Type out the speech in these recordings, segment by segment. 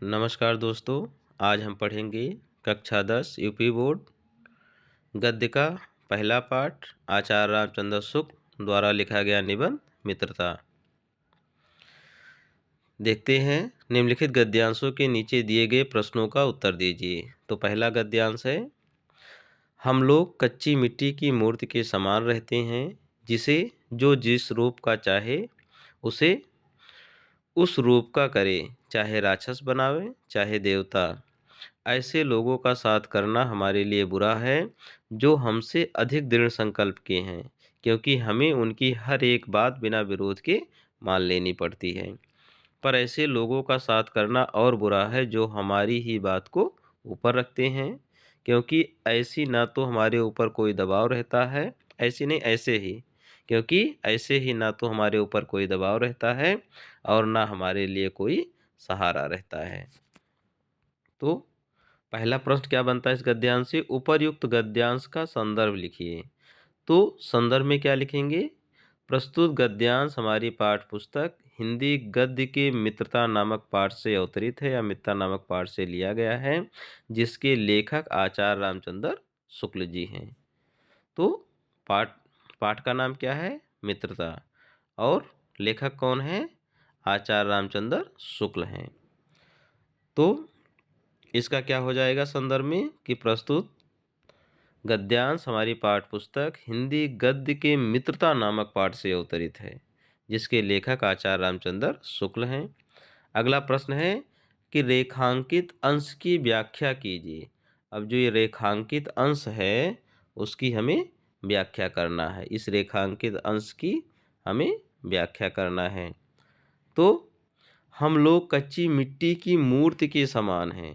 नमस्कार दोस्तों। आज हम पढ़ेंगे कक्षा 10 यूपी बोर्ड गद्य का पहला पाठ आचार्य रामचंद्र शुक्ल द्वारा लिखा गया निबंध मित्रता। देखते हैं निम्नलिखित गद्यांशों के नीचे दिए गए प्रश्नों का उत्तर दीजिए। तो पहला गद्यांश है, हम लोग कच्ची मिट्टी की मूर्ति के समान रहते हैं, जिसे जो जिस रूप का चाहे उसे उस रूप का करे, चाहे राक्षस बनावे चाहे देवता। ऐसे लोगों का साथ करना हमारे लिए बुरा है जो हमसे अधिक दृढ़ संकल्प के हैं, क्योंकि हमें उनकी हर एक बात बिना विरोध के मान लेनी पड़ती है। पर ऐसे लोगों का साथ करना और बुरा है जो हमारी ही बात को ऊपर रखते हैं, क्योंकि ऐसी ना तो हमारे ऊपर कोई दबाव रहता है, ऐसी नहीं ऐसे ही क्योंकि ऐसे ही ना तो हमारे ऊपर कोई दबाव रहता है और ना हमारे लिए कोई सहारा रहता है। तो पहला प्रश्न क्या बनता है इस गद्यांश से, उपर्युक्त गद्यांश का संदर्भ लिखिए। तो संदर्भ में क्या लिखेंगे, प्रस्तुत गद्यांश हमारी पाठ्य पुस्तक हिंदी गद्य के मित्रता नामक पाठ से अवतरित है या मित्रता नामक पाठ से लिया गया है, जिसके लेखक आचार्य रामचंद्र शुक्ल जी हैं। तो पाठ पाठ का नाम क्या है, मित्रता, और लेखक कौन है, आचार्य रामचंद्र शुक्ल हैं। तो इसका क्या हो जाएगा संदर्भ में कि प्रस्तुत गद्यांश हमारी पाठ्य पुस्तक हिंदी गद्य के मित्रता नामक पाठ से अवतरित है, जिसके लेखक आचार्य रामचंद्र शुक्ल हैं। अगला प्रश्न है कि रेखांकित अंश की व्याख्या कीजिए। अब जो ये रेखांकित अंश है उसकी हमें व्याख्या करना है, इस रेखांकित अंश की हमें व्याख्या करना है। तो हम लोग कच्ची मिट्टी की मूर्ति के समान हैं,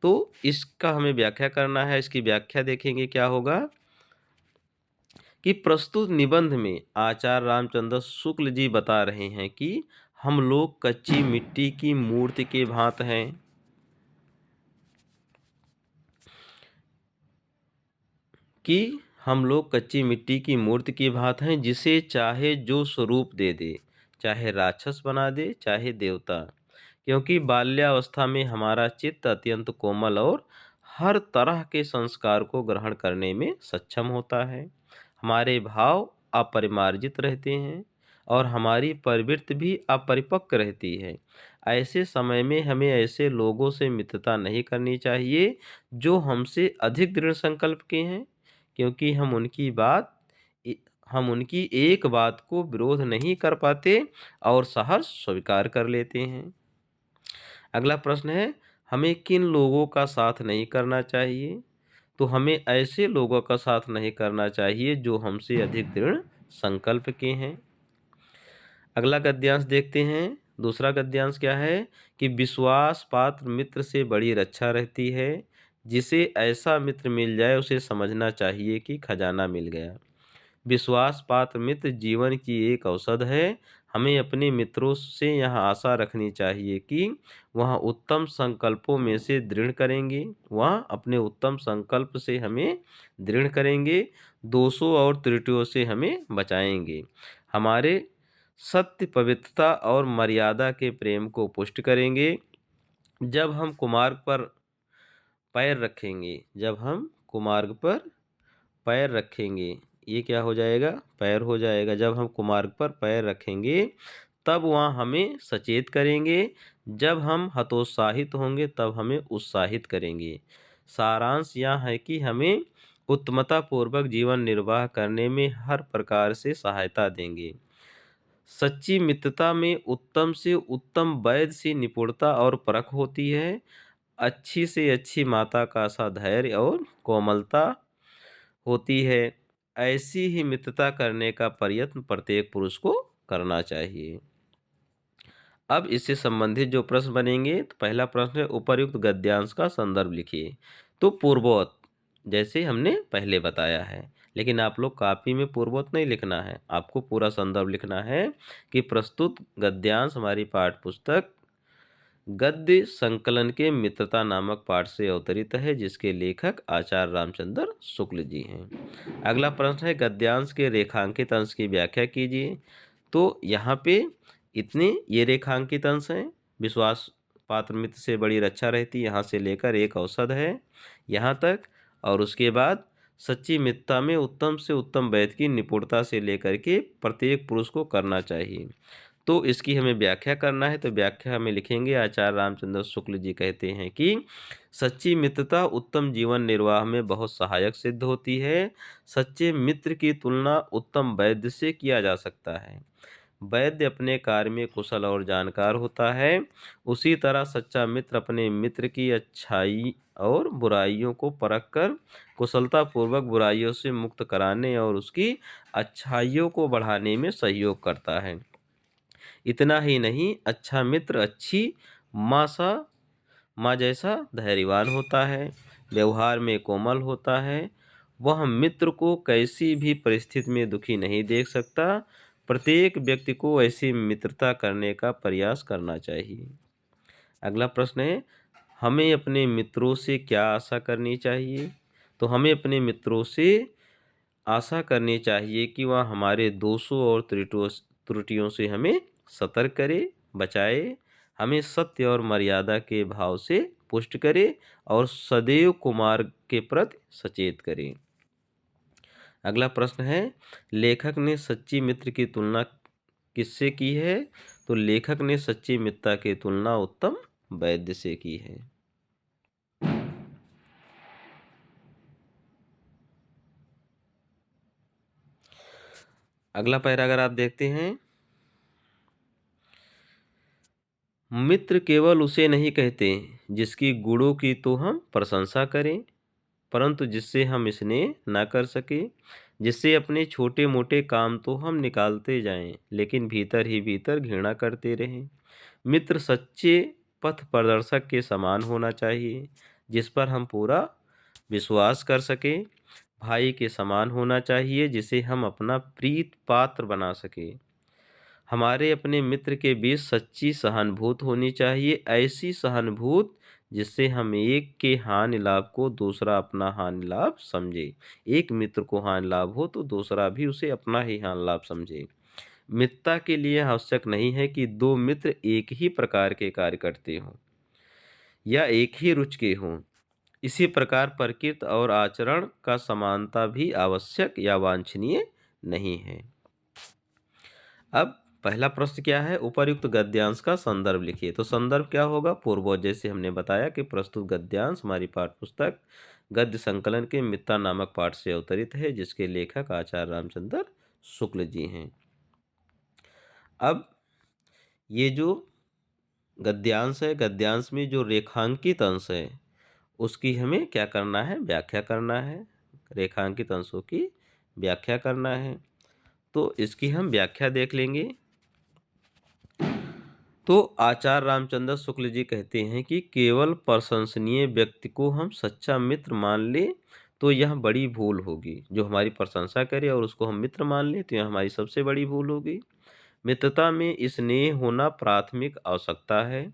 तो इसका हमें व्याख्या करना है। इसकी व्याख्या देखेंगे क्या होगा कि प्रस्तुत निबंध में आचार्य रामचंद्र शुक्ल जी बता रहे हैं कि हम लोग कच्ची मिट्टी की मूर्ति के भांत हैं, कि हम लोग कच्ची मिट्टी की मूर्ति की भांत हैं, जिसे चाहे जो स्वरूप दे दे, चाहे राक्षस बना दे चाहे देवता, क्योंकि बाल्यावस्था में हमारा चित्त अत्यंत कोमल और हर तरह के संस्कार को ग्रहण करने में सक्षम होता है। हमारे भाव अपरिमार्जित रहते हैं और हमारी प्रवृत्ति भी अपरिपक्व रहती है। ऐसे समय में हमें ऐसे लोगों से मित्रता नहीं करनी चाहिए जो हमसे अधिक दृढ़ संकल्प के हैं, क्योंकि हम उनकी एक बात को विरोध नहीं कर पाते और सहर्ष स्वीकार कर लेते हैं। अगला प्रश्न है, हमें किन लोगों का साथ नहीं करना चाहिए। तो हमें ऐसे लोगों का साथ नहीं करना चाहिए जो हमसे अधिक दृढ़ संकल्प के हैं। अगला गद्यांश देखते हैं। दूसरा गद्यांश क्या है कि विश्वास पात्र मित्र से बड़ी रक्षा रहती है, जिसे ऐसा मित्र मिल जाए उसे समझना चाहिए कि खजाना मिल गया। विश्वास पात्र मित्र जीवन की एक औषध है। हमें अपने मित्रों से यह आशा रखनी चाहिए कि वह उत्तम संकल्पों में से दृढ़ करेंगे, वह अपने उत्तम संकल्प से हमें दृढ़ करेंगे, दोषों और त्रुटियों से हमें बचाएंगे, हमारे सत्य पवित्रता और मर्यादा के प्रेम को पुष्ट करेंगे। जब हम कुमार्ग पर पैर रखेंगे, जब हम कुमार्ग पर पैर रखेंगे, ये क्या हो जाएगा, पैर हो जाएगा। जब हम कुमार्ग पर पैर रखेंगे तब वहाँ हमें सचेत करेंगे, जब हम हतोत्साहित होंगे तब हमें उत्साहित करेंगे। सारांश यह है कि हमें उत्तमता पूर्वक जीवन निर्वाह करने में हर प्रकार से सहायता देंगे। सच्ची मित्रता में उत्तम से उत्तम वैद्य से निपुणता और परख होती है। अच्छी से अच्छी माता का सा धैर्य और कोमलता होती है। ऐसी ही मित्रता करने का प्रयत्न प्रत्येक पुरुष को करना चाहिए। अब इससे संबंधित जो प्रश्न बनेंगे, तो पहला प्रश्न है उपर्युक्त गद्यांश का संदर्भ लिखिए। तो पूर्वोक्त जैसे हमने पहले बताया है, लेकिन आप लोग कॉपी में पूर्वोक्त नहीं लिखना है, आपको पूरा संदर्भ लिखना है कि प्रस्तुत गद्यांश हमारी पाठ्य पुस्तक गद्य संकलन के मित्रता नामक पाठ से अवतरित है, जिसके लेखक आचार्य रामचंद्र शुक्ल जी हैं। अगला प्रश्न है गद्यांश के रेखांकित अंश की व्याख्या कीजिए। तो यहाँ पे इतने ये रेखांकित अंश हैं, विश्वास पात्र मित्र से बड़ी रक्षा रहती, यहाँ से लेकर एक औषध है यहाँ तक। और उसके बाद सच्ची मित्रता में उत्तम से उत्तम वैद्य की निपुणता से लेकर के प्रत्येक पुरुष को करना चाहिए। तो इसकी हमें व्याख्या करना है, तो व्याख्या में लिखेंगे आचार्य रामचंद्र शुक्ल जी कहते हैं कि सच्ची मित्रता उत्तम जीवन निर्वाह में बहुत सहायक सिद्ध होती है। सच्चे मित्र की तुलना उत्तम वैद्य से किया जा सकता है। वैद्य अपने कार्य में कुशल और जानकार होता है, उसी तरह सच्चा मित्र अपने मित्र की अच्छाई और बुराइयों को परखकर कुशलतापूर्वक बुराइयों से मुक्त कराने और उसकी अच्छाइयों को बढ़ाने में सहयोग करता है। इतना ही नहीं, अच्छा मित्र अच्छी माँ जैसा धैर्यवान होता है, व्यवहार में कोमल होता है। वह मित्र को कैसी भी परिस्थिति में दुखी नहीं देख सकता। प्रत्येक व्यक्ति को ऐसी मित्रता करने का प्रयास करना चाहिए। अगला प्रश्न है, हमें अपने मित्रों से क्या आशा करनी चाहिए? तो हमें अपने मित्रों से आशा करनी चाहिए कि वह हमारे दोषों और त्रुटियों से हमें सतर्क करे, बचाए, हमें सत्य और मर्यादा के भाव से पुष्ट करे और सदैव कुमार्ग के प्रति सचेत करे। अगला प्रश्न है, लेखक ने सच्ची मित्र की तुलना किससे की है? तो लेखक ने सच्ची मित्रता की तुलना उत्तम वैद्य से की है। अगला पैरा अगर आप देखते हैं, मित्र केवल उसे नहीं कहते जिसकी गुणों की तो हम प्रशंसा करें, परंतु जिससे हम स्नेह ना कर सके, जिससे अपने छोटे मोटे काम तो हम निकालते जाएं, लेकिन भीतर ही भीतर घृणा करते रहें। मित्र सच्चे पथ प्रदर्शक के समान होना चाहिए, जिस पर हम पूरा विश्वास कर सकें। भाई के समान होना चाहिए, जिसे हम अपना प्रीत पात्र बना सके। हमारे अपने मित्र के बीच सच्ची सहानुभूति होनी चाहिए, ऐसी सहानुभूति जिससे हम एक के हानि लाभ को दूसरा अपना हानि लाभ समझे। एक मित्र को हानि लाभ हो तो दूसरा भी उसे अपना ही हानि लाभ समझे। मित्रता के लिए आवश्यक नहीं है कि दो मित्र एक ही प्रकार के कार्य करते हों या एक ही रुचि के हों। इसी प्रकार प्रकृति और आचरण का समानता भी आवश्यक या वांछनीय नहीं है। अब पहला प्रश्न क्या है, उपर्युक्त गद्यांश का संदर्भ लिखिए। तो संदर्भ क्या होगा? पूर्वज जैसे हमने बताया कि प्रस्तुत गद्यांश हमारी पाठ्यपुस्तक गद्य संकलन के मित्रता नामक पाठ से अवतरित है, जिसके लेखक आचार्य रामचंद्र शुक्ल जी हैं। अब ये जो गद्यांश है, गद्यांश में जो रेखांकित अंश है उसकी हमें क्या करना है? व्याख्या करना है। रेखांकित अंशों की व्याख्या करना है। तो इसकी हम व्याख्या देख लेंगे। तो आचार्य रामचंद्र शुक्ल जी कहते हैं कि केवल प्रशंसनीय व्यक्ति को हम सच्चा मित्र मान ले तो यह बड़ी भूल होगी। जो हमारी प्रशंसा करे और उसको हम मित्र मान ले तो यह हमारी सबसे बड़ी भूल होगी। मित्रता में स्नेह होना प्राथमिक आवश्यकता है।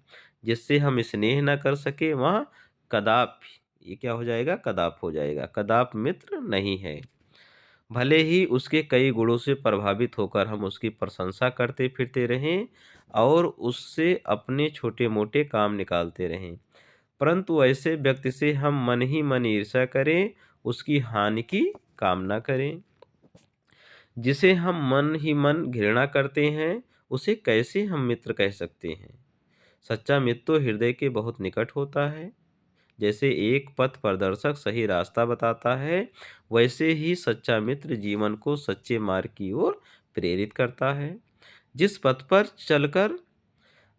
जिससे हम स्नेह न कर सके वह कदापि, ये क्या हो जाएगा? कदाप हो जाएगा। कदाप मित्र नहीं है। भले ही उसके कई गुणों से प्रभावित होकर हम उसकी प्रशंसा करते फिरते रहें और उससे अपने छोटे मोटे काम निकालते रहें, परंतु ऐसे व्यक्ति से हम मन ही मन ईर्ष्या करें, उसकी हानि की कामना करें। जिसे हम मन ही मन घृणा करते हैं, उसे कैसे हम मित्र कह सकते हैं? सच्चा मित्र तो हृदय के बहुत निकट होता है। जैसे एक पथ प्रदर्शक सही रास्ता बताता है, वैसे ही सच्चा मित्र जीवन को सच्चे मार्ग की ओर प्रेरित करता है। जिस पथ पर चलकर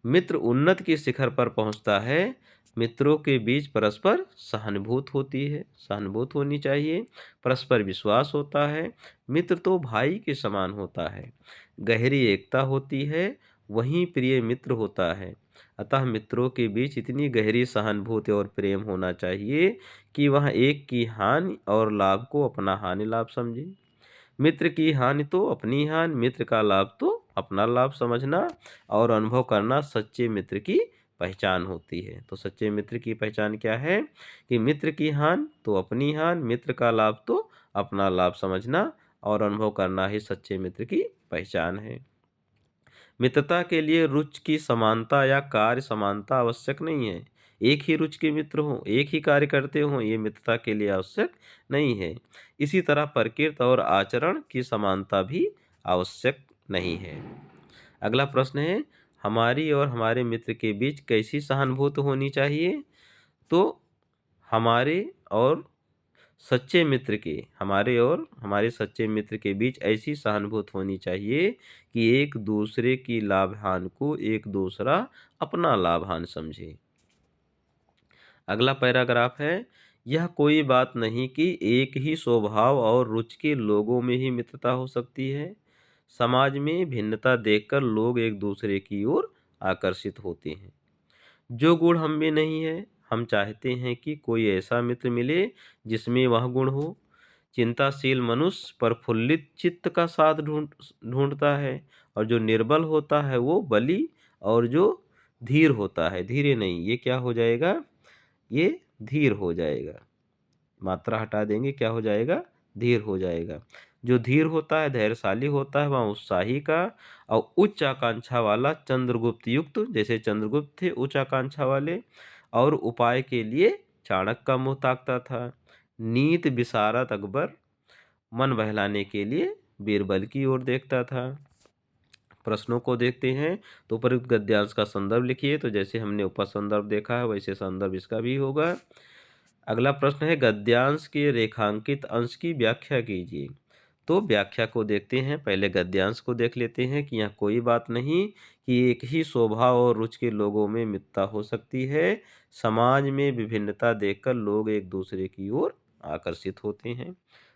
मित्र उन्नत के शिखर पर पहुंचता है, मित्रों के बीच परस्पर सहानुभूति होती है, सहानुभूति होनी चाहिए, परस्पर विश्वास होता है। मित्र तो भाई के समान होता है, गहरी एकता होती है, वहीं प्रिय मित्र होता है। अतः मित्रों के बीच इतनी गहरी सहानुभूति और प्रेम होना चाहिए कि वह एक की हानि और लाभ को अपना हानि लाभ समझे। मित्र की हानि तो अपनी हानि, मित्र का लाभ तो अपना लाभ समझना और अनुभव करना सच्चे मित्र की पहचान होती है। तो सच्चे मित्र की पहचान क्या है? कि मित्र की हानि तो अपनी हानि, मित्र का लाभ तो अपना लाभ समझना और अनुभव करना ही सच्चे मित्र की पहचान है। मित्रता के लिए रुचि की समानता या कार्य समानता आवश्यक नहीं है। एक ही रुचि के मित्र हों, एक ही कार्य करते हों, ये मित्रता के लिए आवश्यक नहीं है। इसी तरह प्रकृति और आचरण की समानता भी आवश्यक नहीं है। अगला प्रश्न है, हमारी और हमारे मित्र के बीच कैसी सहानुभूति होनी चाहिए? तो हमारे और हमारे सच्चे मित्र के बीच ऐसी सहानुभूति होनी चाहिए कि एक दूसरे की लाभहानि को एक दूसरा अपना लाभहानि समझे। अगला पैराग्राफ है, यह कोई बात नहीं कि एक ही स्वभाव और रुचि के लोगों में ही मित्रता हो सकती है। समाज में भिन्नता देखकर लोग एक दूसरे की ओर आकर्षित होते हैं। जो गुण हम में नहीं है, हम चाहते हैं कि कोई ऐसा मित्र मिले जिसमें वह गुण हो। चिंताशील मनुष्य प्रफुल्लित चित्त का साथ ढूंढता है, और जो निर्बल होता है वो बली, और जो धीर होता है, धीरे नहीं, ये क्या हो जाएगा, ये धीर हो जाएगा। मात्रा हटा देंगे, क्या हो जाएगा, धीर हो जाएगा। जो धीर होता है, धैर्यशाली होता है, वह उत्साही का और उच्च आकांक्षा वाला चंद्रगुप्त युक्त, जैसे चंद्रगुप्त थे उच्च आकांक्षा वाले, और उपाय के लिए चाणक्य का मुंह ताकता था। नीत विशारद अकबर मन बहलाने के लिए बीरबल की ओर देखता था। प्रश्नों को देखते हैं। तो उपयुक्त गद्यांश का संदर्भ लिखिए। तो जैसे हमने उपसंदर्भ देखा है वैसे संदर्भ इसका भी होगा। अगला प्रश्न है, गद्यांश के रेखांकित अंश की व्याख्या कीजिए। तो व्याख्या को देखते हैं। पहले गद्यांश को देख लेते हैं कि यहाँ कोई बात नहीं कि एक ही स्वभाव और रुचि के लोगों में मित्रता हो सकती है। समाज में विभिन्नता देखकर लोग एक दूसरे की ओर आकर्षित होते हैं।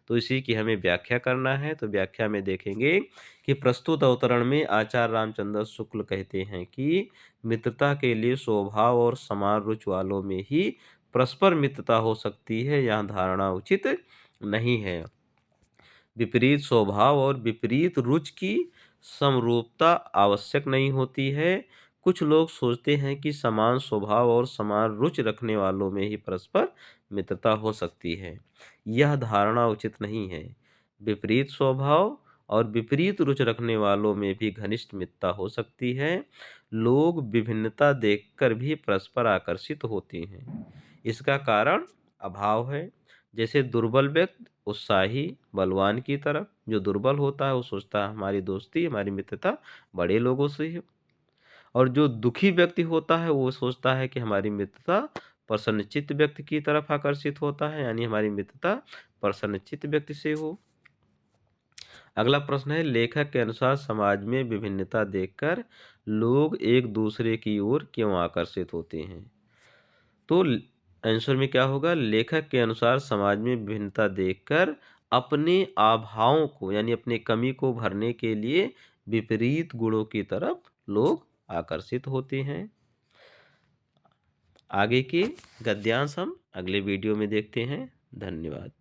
तो इसी की हमें व्याख्या करना है। तो व्याख्या में देखेंगे कि प्रस्तुत अवतरण में आचार्य रामचंद्र शुक्ल कहते हैं कि मित्रता के लिए स्वभाव और समान रुचि वालों में ही परस्पर मित्रता हो सकती है, यह धारणा उचित नहीं है। विपरीत स्वभाव और विपरीत रुचि की समरूपता आवश्यक नहीं होती है। कुछ लोग सोचते हैं कि समान स्वभाव और समान रुचि रखने वालों में ही परस्पर मित्रता हो सकती है, यह धारणा उचित नहीं है। विपरीत स्वभाव और विपरीत रुचि रखने वालों में भी घनिष्ठ मित्रता हो सकती है। लोग विभिन्नता देखकर भी परस्पर आकर्षित होते हैं। इसका कारण अभाव है। जैसे दुर्बल व्यक्ति उत्साही बलवान की तरफ, जो दुर्बल होता है वो सोचता है हमारी दोस्ती हमारी मित्रता बड़े लोगों से ही, और जो दुखी व्यक्ति होता है वो सोचता है कि हमारी मित्रता प्रसन्नचित्त व्यक्ति की तरफ आकर्षित होता है, यानी हमारी मित्रता प्रसन्नचित्त व्यक्ति से हो। अगला प्रश्न है, लेखक के अनुसार समाज में विभिन्नता देखकर लोग एक दूसरे की ओर क्यों आकर्षित होते हैं? तो आंसर में क्या होगा, लेखक के अनुसार समाज में विभिन्नता देखकर अपने अभावों को यानी अपने कमी को भरने के लिए विपरीत गुणों की तरफ लोग आकर्षित होते हैं। आगे के गद्यांश हम अगले वीडियो में देखते हैं। धन्यवाद।